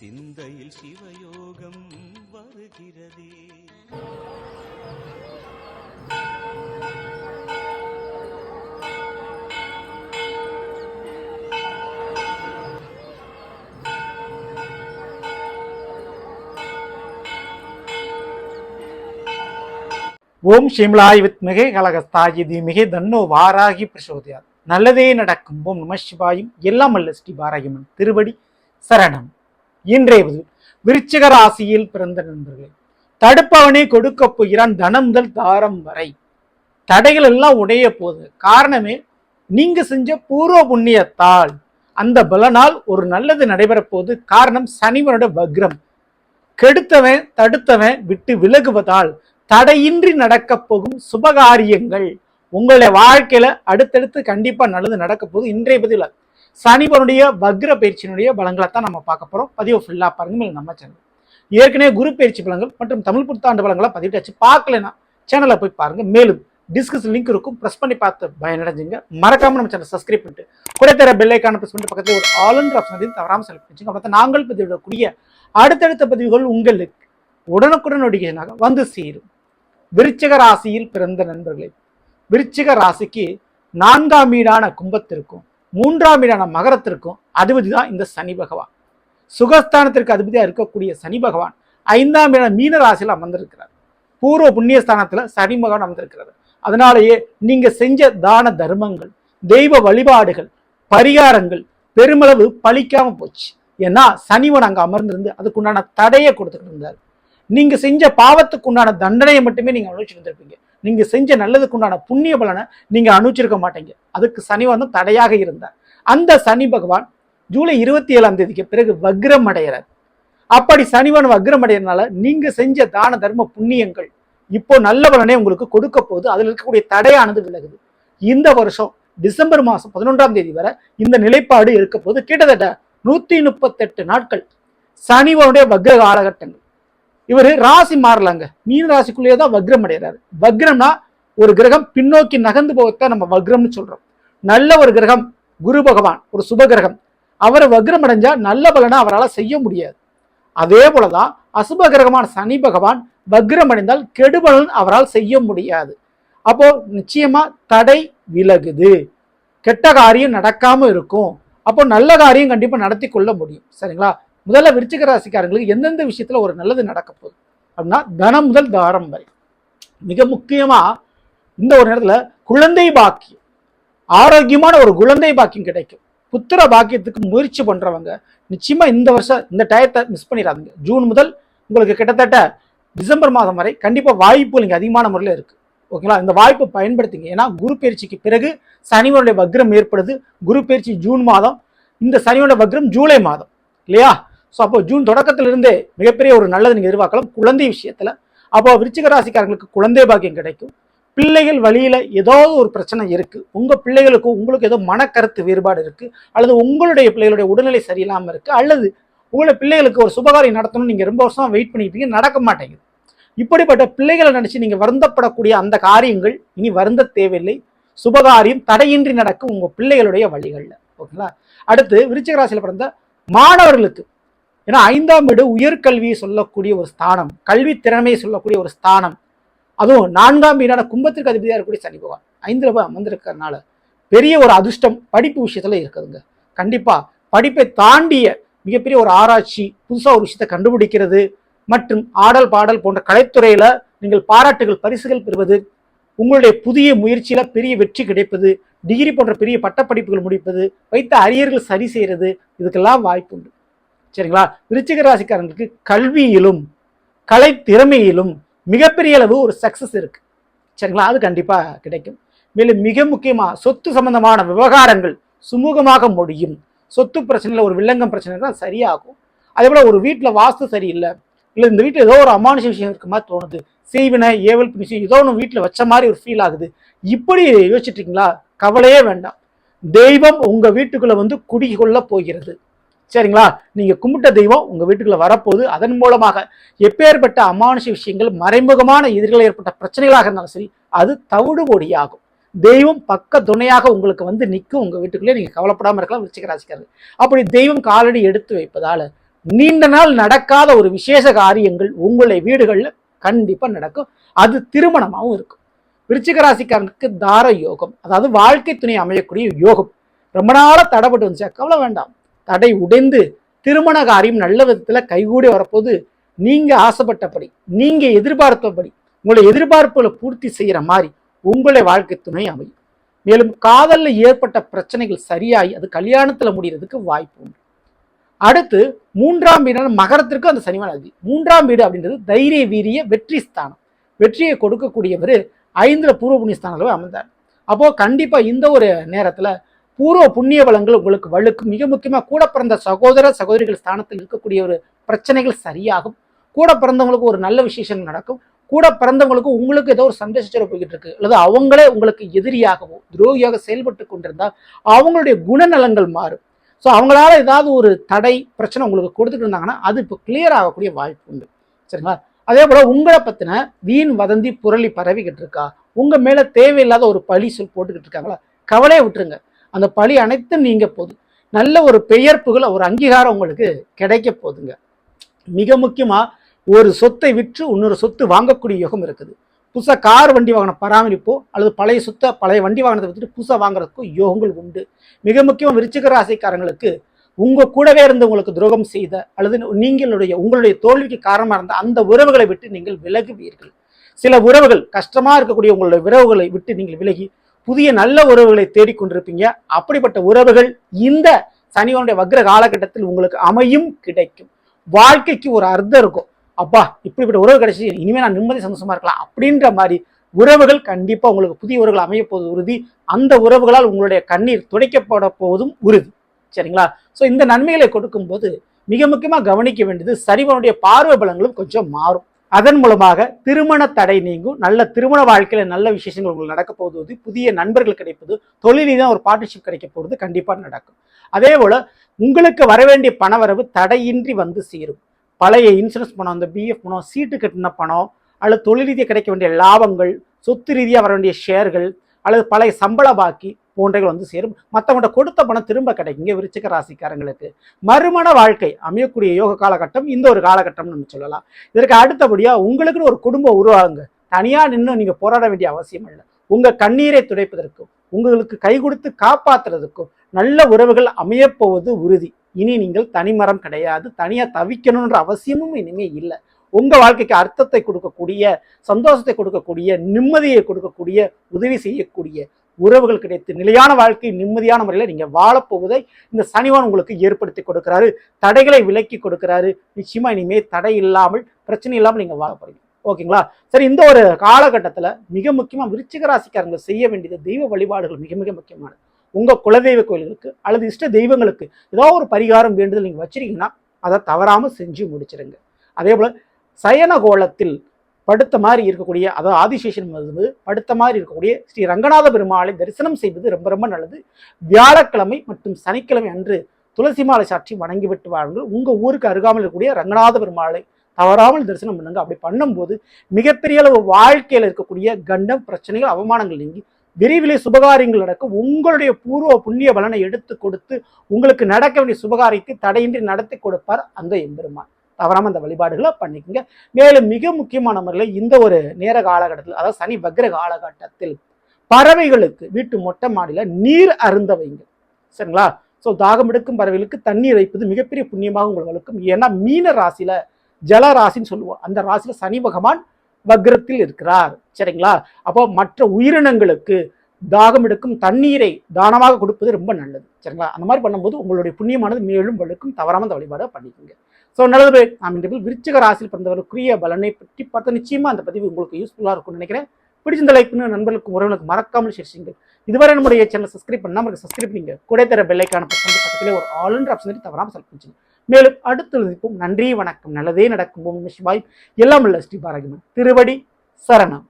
சிந்தையில் சிவயோகம் வருகிறதே. ஓம் ஷிம்லாய் வித்மிகை கலகஸ்தாயி தீமிகை தன்னோ வாராகி பிரசோதியார். நல்லதே நடக்கும். ஓம் நம சிவாயும். எல்லாம் அல்ல ஸ்ரீ வாராகிமன் திருவடி சரணம். இன்றைய விருச்சிக ராசியில் பிறந்த நண்பர்களே, தடுப்பவனே கொடுக்க போகிறான் தனம் முதல் தாரம் வரை. தடைகள் எல்லாம் உடைய போகுது. காரணமே நீங்க செஞ்ச பூர்வ புண்ணியத்தால் அந்த பலனால் ஒரு நல்லது நடைபெற போகுது. காரணம் சனிவனோட வக்ரம். கெடுத்தவன் தடுத்தவன் விட்டு விலகுவதால் தடையின்றி நடக்க போகும் சுபகாரியங்கள் உங்களுடைய வாழ்க்கையில அடுத்தடுத்து கண்டிப்பா நல்லது நடக்க போகுது. இன்றைய பதிவுல சனிவனுடைய வக்ர பயிற்சியினுடைய பலங்களை தான் நம்ம பார்க்க போறோம். பதிவு ஃபுல்லா பாருங்க. நம்ம சேனல் ஏற்கனவே குரு பயிற்சி பலங்கள் மற்றும் தமிழ் புத்தாண்டு பலங்களை பதிவிட்டாச்சு. பார்க்கலன்னா சேனலை போய் பாருங்க. மேலும் டிஸ்கிரிப்ஷன் லிங்க் இருக்கும், பிரஸ் பண்ணி பார்த்து பயனடைஞ்சுங்க. மறக்காம நம்ம சேனல் சப்ஸ்கிரைப் பண்ணிட்டு கூட தர பெல் ஐக்கான பிரஸ் பண்ணிட்டு பக்கத்துல ஒரு ஆல் என்ற ஆப்ஷன் தவறாம செலக்ட் பண்ணிச்சுங்க. அப்போ நாங்கள் பதிவிடக்கூடிய அடுத்தடுத்த பதிவுகள் உங்களுக்கு உடனுக்குடன் நோட்டிஃபிகேஷனாக வந்து சேரும். விருச்சிக ராசியில் பிறந்த நண்பர்களே, விருச்சிக ராசிக்கு 4ஆம் வீடான கும்பத்திற்கும் 3ஆம் வீடான மகரத்திற்கும் அதிபதி தான் இந்த சனி பகவான். சுகஸ்தானத்திற்கு அதிபதியாக இருக்கக்கூடிய சனி பகவான் 5ஆம் வீடான மீன ராசியில் அமர்ந்திருக்கிறார். பூர்வ புண்ணியஸ்தானத்துல சனி பகவான் அமர்ந்திருக்கிறார். அதனாலேயே நீங்க செஞ்ச தான தர்மங்கள், தெய்வ வழிபாடுகள், பரிகாரங்கள் பெருமளவு பலிக்காம போச்சு. ஏன்னா சனிவன் அங்க அமர்ந்திருந்து அதுக்குண்டான தடையை கொடுத்துட்டு இருந்தார். நீங்க செஞ்ச பாவத்துக்கு உண்டான தண்டனையை மட்டுமே நீங்க அனுபவிச்சிருந்திருப்பீங்க. நீங்க செஞ்ச நல்லதுக்கு உண்டான புண்ணிய பலனை நீங்க அனுபவிச்சிருக்க மாட்டீங்க. அதுக்கு சனிவன் தடையாக இருந்தார். அந்த சனி பகவான் ஜூலை 27ஆம் தேதிக்கு பிறகு வக்ரம் அடைகிறார். அப்படி சனிவன் வக்ரம் அடைகிறதுனால நீங்க செஞ்ச தான தர்ம புண்ணியங்கள் இப்போ நல்ல பலனை உங்களுக்கு கொடுக்க போகுது. அதுல இருக்கக்கூடிய தடையானது விலகுது. இந்த வருஷம் டிசம்பர் மாசம் 11ஆம் தேதி வரை இந்த நிலைப்பாடு இருக்க போது. கிட்டத்தட்ட 138 நாட்கள் சனிவனுடைய வக்ர காலகட்டங்கள். இவர் ராசி மாறலாங்க. மீன ராசிக்குள்ளேயே தான் வக்ரம் அடைகிறாரு. வக்ரம்னா ஒரு கிரகம் பின்னோக்கி நகர்ந்து போகத்தான் நம்ம வக்ரம்னு சொல்றோம். நல்ல ஒரு கிரகம் குரு பகவான், ஒரு சுப கிரகம், அவர் வக்ரம் அடைஞ்சா நல்ல பலனை அவரால் செய்ய முடியாது. அதே போலதான் அசுப கிரகமான சனி பகவான் வக்ரம் அடைந்தால் கெடுபலன் அவரால் செய்ய முடியாது. அப்போ நிச்சயமா தடை விலகுது, கெட்ட காரியம் நடக்காம இருக்கும். அப்போ நல்ல காரியம் கண்டிப்பா நடத்தி கொள்ள முடியும். சரிங்களா? முதல்ல விருச்சிக ராசிக்காரங்களுக்கு எந்தெந்த விஷயத்துல ஒரு நல்லது நடக்க போகுது அப்படின்னா, தனம் முதல் தாரம் வரை. மிக முக்கியமா இந்த ஒரு நேரத்துல குழந்தை பாக்கியம், ஆரோக்கியமான ஒரு குழந்தை பாக்கியம் கிடைக்கும். புத்திர பாக்கியத்துக்கு முயற்சி பண்றவங்க நிச்சயமா இந்த வருஷம் இந்த டயத்தை மிஸ் பண்ணிடாதீங்க. ஜூன் முதல் உங்களுக்கு கிட்டத்தட்ட டிசம்பர் மாதம் வரை கண்டிப்பா வாய்ப்புகள் இங்க அதிகமான முறையில் இருக்கு. ஓகேங்களா? இந்த வாய்ப்பை பயன்படுத்திங்க. ஏன்னா குரு பயிற்சிக்கு பிறகு சனிவனுடைய வக்ரம் ஏற்படுது. குரு பயிற்சி ஜூன் மாதம், இந்த சனிவனுடைய வக்ரம் ஜூலை மாதம் இல்லையா? ஸோ அப்போ ஜூன் தொடக்கத்திலிருந்தே மிகப்பெரிய ஒரு நல்லது நீங்கள் எதிர்பார்க்கலாம் குழந்தை விஷயத்துல. அப்போ விருச்சிக ராசிக்காரங்களுக்கு குழந்தை பாக்கியம் கிடைக்கும். பிள்ளைகள் வழியில ஏதோ ஒரு பிரச்சனை இருக்கு, உங்க பிள்ளைகளுக்கு உங்களுக்கு ஏதோ மனக்கருத்து வேறுபாடு இருக்கு, அல்லது உங்களுடைய பிள்ளைகளுடைய உடல்நிலை சரியில்லாம இருக்கு, அல்லது உங்களுடைய பிள்ளைகளுக்கு ஒரு சுபகாரியம் நடத்தணும்னு நீங்க ரொம்ப வருஷமா வெயிட் பண்ணிட்டீங்க, நடக்க மாட்டேங்குது. இப்படிப்பட்ட பிள்ளைகளை நினைச்சு நீங்க வருந்தப்படக்கூடிய அந்த காரியங்கள் இனி வருந்த தேவையில்லை. சுபகாரியம் தடையின்றி நடக்கும் உங்க பிள்ளைகளுடைய வழிகள்ல. ஓகேங்களா? அடுத்து விருச்சிக ராசியில பிறந்த மாணவர்களுக்கு, ஏன்னா 5ஆம் வீடு உயர்கல்வியை சொல்லக்கூடிய ஒரு ஸ்தானம், கல்வி திறமையை சொல்லக்கூடிய ஒரு ஸ்தானம். அதுவும் 4ஆம் வீடான கும்பத்திற்கு அதிபதியாக இருக்கக்கூடிய சனி பகவான் 5ல போய் அமர்ந்திருக்கிறதுனால பெரிய ஒரு அதிர்ஷ்டம் படிப்பு விஷயத்துல இருக்குதுங்க. கண்டிப்பா படிப்பை தாண்டிய மிகப்பெரிய ஒரு ஆராய்ச்சி, புதுசா ஒரு விஷயத்தை கண்டுபிடிக்கிறது மற்றும் ஆடல் பாடல் போன்ற கலைத்துறையில நீங்கள் பாராட்டுகள் பரிசுகள் பெறுவது, உங்களுடைய புதிய முயற்சியில பெரிய வெற்றி கிடைப்பது, டிகிரி போன்ற பெரிய பட்டப்படிப்புகள் முடிப்பது, வைத்த அரியர்கள் சரி செய்யறது, இதுக்கெல்லாம் வாய்ப்பு உண்டு. சரிங்களா? விருச்சிக ராசிக்காரங்களுக்கு கல்வியிலும் கலை திறமையிலும் மிகப்பெரிய அளவு ஒரு சக்சஸ் இருக்கு. சரிங்களா? அது கண்டிப்பா கிடைக்கும். மேலும் மிக முக்கியமா சொத்து சம்பந்தமான விவகாரங்கள் சுமூகமாக முடியும். சொத்து பிரச்சனையில ஒரு வில்லங்கம் பிரச்சனை சரியாகும். அதே போல ஒரு வீட்டுல வாஸ்து சரியில்லை, இல்லை இந்த வீட்டில் ஏதோ ஒரு அமானுஷ விஷயம் இருக்க மாதிரி தோணுது, செய்வினை ஏவல் விஷயம் ஏதோ ஒன்று வீட்டில் வச்ச மாதிரி ஒரு ஃபீல் ஆகுது, இப்படி யோசிச்சுட்டு இருக்கீங்களா? கவலையே வேண்டாம். தெய்வம் உங்க வீட்டுக்குள்ள வந்து குடிகொள்ள போகிறது. சரிங்களா? நீங்க கும்பிட்ட தெய்வம் உங்க வீட்டுக்குள்ள வரப்போகுது. அதன் மூலமாக எப்பேற்பட்ட அமானுஷ விஷயங்கள், மறைமுகமான எதிர்களை ஏற்பட்ட பிரச்சனைகளாக இருந்தாலும் சரி, அது தவிடு பொடியாகும். தெய்வம் பக்க துணையாக உங்களுக்கு வந்து நிற்கும் உங்க வீட்டுக்குள்ளே. நீங்க கவலைப்படாம இருக்கலாம் விருச்சிக ராசிக்காரர்கள். அப்படி தெய்வம் காலடி எடுத்து வைப்பதால நீண்ட நாள் நடக்காத ஒரு விசேஷ காரியங்கள் உங்களுடைய வீடுகளில் கண்டிப்பா நடக்கும். அது திருமணமாகவும் இருக்கும். விருச்சிக ராசிக்காரனுக்கு தார யோகம், அதாவது வாழ்க்கை துணை அமையக்கூடிய யோகம். ரொம்ப நாளா தடைப்பட்டு வந்துச்சா, கவலை வேண்டாம். தடை உடைந்து திருமண காரியம் நல்ல விதத்துல கைகூடி வரப்போது. நீங்க ஆசைப்பட்டபடி, நீங்க எதிர்பார்த்தபடி, உங்களுடைய எதிர்பார்ப்புகளை பூர்த்தி செய்யற மாதிரி உங்களுடைய வாழ்க்கை துணை அமையும். மேலும் காதல்ல ஏற்பட்ட பிரச்சனைகள் சரியாகி அது கல்யாணத்துல முடிகிறதுக்கு வாய்ப்பு உண்டு. அடுத்து 3ஆம் வீடு மகரத்திற்கு அந்த சனிவான அதிபதி. 3ஆம் வீடு அப்படின்றது தைரிய வீரிய வெற்றி ஸ்தானம். வெற்றியை கொடுக்கக்கூடியவர் 5ல பூர்வ புண்ணிய ஸ்தானத்தில் அமர்ந்தார். அப்போ கண்டிப்பா இந்த ஒரு நேரத்துல பூர்வ புண்ணிய பலங்கள் உங்களுக்கு வலுக்கும். மிக முக்கியமா கூட பிறந்த சகோதர சகோதரிகள் ஸ்தானத்தில் இருக்கக்கூடிய ஒரு பிரச்சனைகள் சரியாகும். கூட பிறந்தவங்களுக்கு ஒரு நல்ல விசேஷங்கள் நடக்கும். கூட பிறந்தவங்களுக்கு உங்களுக்கு ஏதோ ஒரு சந்தேஷம் போய்கிட்டு இருக்கு, அல்லது அவங்களே உங்களுக்கு எதிரியாகவோ துரோகியாக செயல்பட்டு கொண்டிருந்தால் அவங்களுடைய குணநலங்கள் மாறும். ஸோ அவங்களால ஏதாவது ஒரு தடை பிரச்சனை உங்களுக்கு கொடுத்துட்டு இருந்தாங்கன்னா அது இப்போ கிளியர் ஆகக்கூடிய வாய்ப்பு உண்டு. சரிங்களா? அதே போல உங்களை பத்தின வீண் வதந்தி புரளி பரவிக்கிட்டு இருக்கா, உங்க மேல தேவையில்லாத ஒரு பழி சொல் போட்டுக்கிட்டு இருக்காங்களா, கவலையை விட்டுருங்க. அந்த பழி அனைத்தும் நீங்க போகுது. நல்ல ஒரு பெயர் புகழ், ஒரு அங்கீகாரம் உங்களுக்கு கிடைக்க போகுதுங்க. மிக முக்கியமா ஒரு சொத்தை விற்று இன்னொரு சொத்து வாங்கக்கூடிய யோகம் இருக்குது. புதுசாக கார் வண்டி வாகனம் பராமரிப்போ அல்லது பழைய சொத்தை பழைய வண்டி வாகனத்தை விட்டுட்டு புதுசாக வாங்குறதுக்கும் யோகங்கள் உண்டு. மிக முக்கியமாக விருச்சிக ராசிக்காரங்களுக்கு உங்க கூடவே இருந்து உங்களுக்கு துரோகம் செய்த அல்லது உங்களுடைய தோல்விக்கு காரணமாக இருந்த அந்த உறவுகளை விட்டு நீங்கள் விலகுவீர்கள். சில உறவுகள் கஷ்டமா இருக்கக்கூடிய உங்களுடைய உறவுகளை விட்டு நீங்கள் விலகி புதிய நல்ல உறவுகளை தேடிக்கொண்டிருப்பீங்க. அப்படிப்பட்ட உறவுகள் இந்த சனிவனுடைய வக்ர காலகட்டத்தில் உங்களுக்கு அமையும், கிடைக்கும். வாழ்க்கைக்கு ஒரு அர்த்தம் இருக்கும். அப்பா இப்படிப்பட்ட உறவு கிடைச்சி, இனிமே நான் நிம்மதி சந்தோஷமா இருக்கலாம் அப்படின்ற மாதிரி உறவுகள் கண்டிப்பா உங்களுக்கு புதிய உறவுகள் அமைய போவது உறுதி. அந்த உறவுகளால் உங்களுடைய கண்ணீர் துடைக்கப்பட போவதும் உறுதி. சரிங்களா? ஸோ இந்த நன்மைகளை கொடுக்கும் போது மிக முக்கியமா கவனிக்க வேண்டியது சரிவனுடைய பார்வை பலங்களும் கொஞ்சம் மாறும். அதன் மூலமாக திருமண தடை நீங்கும். நல்ல திருமண வாழ்க்கையில நல்ல விசேஷங்கள் உங்களுக்கு நடக்க போகுது. புதிய நண்பர்கள் கிடைப்பது, தொழில் ரீதியாக ஒரு பார்ட்னர்ஷிப் கிடைக்க போகிறது கண்டிப்பா நடக்கும். அதே போல உங்களுக்கு வர வேண்டிய பணவரவு தடையின்றி வந்து சேரும். பழைய இன்சூரன்ஸ் பணம், அந்த பிஎஃப் பணம், சீட்டு கட்டின பணம், அல்லது தொழில் ரீதியாக கிடைக்க வேண்டிய லாபங்கள், சொத்து ரீதியாக வர வேண்டிய ஷேர்கள், அல்லது பழைய சம்பள பாக்கி போன்றவை வந்து சேரும். மற்றவங்கள்ட்ட கொடுத்த பணம் திரும்ப கிடைக்குங்க. விருச்சிக ராசிக்காரங்களுக்கு மறுமண வாழ்க்கை அமையக்கூடிய யோக காலகட்டம் இந்த ஒரு காலகட்டம் நம்ம சொல்லலாம். இதற்கு அடுத்தபடியா உங்களுக்குன்னு ஒரு குடும்பம் உருவாகுங்க. தனியா நின்று நீங்க போராட வேண்டிய அவசியம் இல்லை. உங்க கண்ணீரை துடைப்பதற்கும் உங்களுக்கு கை கொடுத்து காப்பாற்றுறதுக்கும் நல்ல உறவுகள் அமையப்போவது உறுதி. இனி நீங்கள் தனிமரம் கிடையாது, தனியா தவிக்கணும்ன்ற அவசியமும் இனிமே இல்லை. உங்க வாழ்க்கைக்கு அர்த்தத்தை கொடுக்கக்கூடிய, சந்தோஷத்தை கொடுக்கக்கூடிய, நிம்மதியை கொடுக்கக்கூடிய, உதவி செய்யக்கூடிய உறவுகள் கிடைத்து நிலையான வாழ்க்கை நிம்மதியான முறையில் நீங்க வாழப்போவதை இந்த சனிவான் உங்களுக்கு ஏற்படுத்தி கொடுக்கிறாரு. தடைகளை விலக்கி கொடுக்கிறாரு. நிச்சயமா இனிமே தடை இல்லாமல், பிரச்சனை இல்லாமல் நீங்க வாழ போறீங்க. ஓகேங்களா? சரி, இந்த ஒரு காலகட்டத்துல மிக முக்கியமா விருச்சிக ராசிக்காரங்க செய்ய வேண்டியது தெய்வ வழிபாடுகள் மிக மிக முக்கியமானது. உங்க குலதெய்வ கோயில்களுக்கு அல்லது இஷ்ட தெய்வங்களுக்கு ஏதோ ஒரு பரிகாரம் வேண்டுதல் நீங்க வச்சிருக்கீங்கன்னா அதை தவறாம செஞ்சு முடிச்சிருங்க. அதே போல சயன கோலத்தில் படுத்த மாதிரி இருக்கக்கூடிய, அதாவது ஆதிசேஷன் படுத்த மாதிரி இருக்கக்கூடிய ஸ்ரீ ரங்கநாத பெருமாளை தரிசனம் செய்வது ரொம்ப ரொம்ப நல்லது. வியாழக்கிழமை மற்றும் சனிக்கிழமை அன்று துளசி மாலை சாற்றி வணங்கிவிட்டு வாருங்கள். உங்க ஊருக்கு அருகாமல் இருக்கக்கூடிய ரங்கநாத பெருமாளை தவறாமல் தரிசனம் பண்ணுங்க. அப்படி பண்ணும்போது மிகப்பெரிய அளவு வாழ்க்கையில் இருக்கக்கூடிய கண்டம், பிரச்சனைகள், அவமானங்கள் நீங்கி விரைவிலே சுபகாரியங்கள் நடக்கும். உங்களுடைய பூர்வ புண்ணிய பலனை எடுத்து கொடுத்து உங்களுக்கு நடக்க வேண்டிய சுபகாரியத்தை தடையின்றி நடத்தி கொடுப்பார் அந்த எம்பெருமான். தவறாம அந்த வழிபாடுகளை பண்ணிக்கோங்க. மேலும் மிக முக்கியமான முறையில் இந்த ஒரு நேர காலகட்டத்தில், அதாவது சனி வக்ர காலகட்டத்தில் பறவைகளுக்கு வீட்டு மொட்டை மாடியில நீர் அருந்த வைங்க. சரிங்களா? ஸோ தாகம் எடுக்கும் பறவைகளுக்கு தண்ணீர் வைப்பது மிகப்பெரிய புண்ணியமாக உங்களுக்கு. ஏன்னா மீன ராசியில ஜல ராசின்னு சொல்லுவோம். அந்த ராசியில சனி பகவான் வக்ரத்தில் இருக்கிறார். சரிங்களா? அப்போ மற்ற உயிரினங்களுக்கு தாகம் எடுக்கும் தண்ணீரை தானமாக கொடுப்பது ரொம்ப நல்லது. சரிங்களா? அந்த மாதிரி பண்ணும்போது உங்களுடைய புண்ணியமானது மேலும் வலுக்கும். தவறாம அந்த வழிபாடை பண்ணிக்கோங்க. ஸோ நல்லது. நாம் இந்த விருச்சிக ராசியில் பிறந்தவருக்குரிய பலனை பற்றி பார்த்து நிச்சயமா அந்த பதிவு உங்களுக்கு யூஸ்ஃபுல்லாக இருக்கும்னு நினைக்கிறேன். பிடிச்சிருந்த லைக் பண்ணி நண்பர்களுக்கும் உறவுகளுக்கு மறக்காமல் ஷேர் செய்யுங்க. இதுவரை நம்முடைய சேனல் சப்ஸ்கிரைப் பண்ணாமல் சப்ஸ்கிரைப் பண்ணிங்க. கூட தர பெல்லைக்கான பக்கத்திலே ஒரு ஆல் ஆப்ஷன் தவறாமல் செலக்ட் பண்ணிச்சுங்க. மேலும் அடுத்து நன்றி, வணக்கம். நல்லதே நடக்கும். ஓம் நம சிவாய். எல்லாம் உள்ள ஸ்ரீ பாரகிமன் திருவடி சரணம்.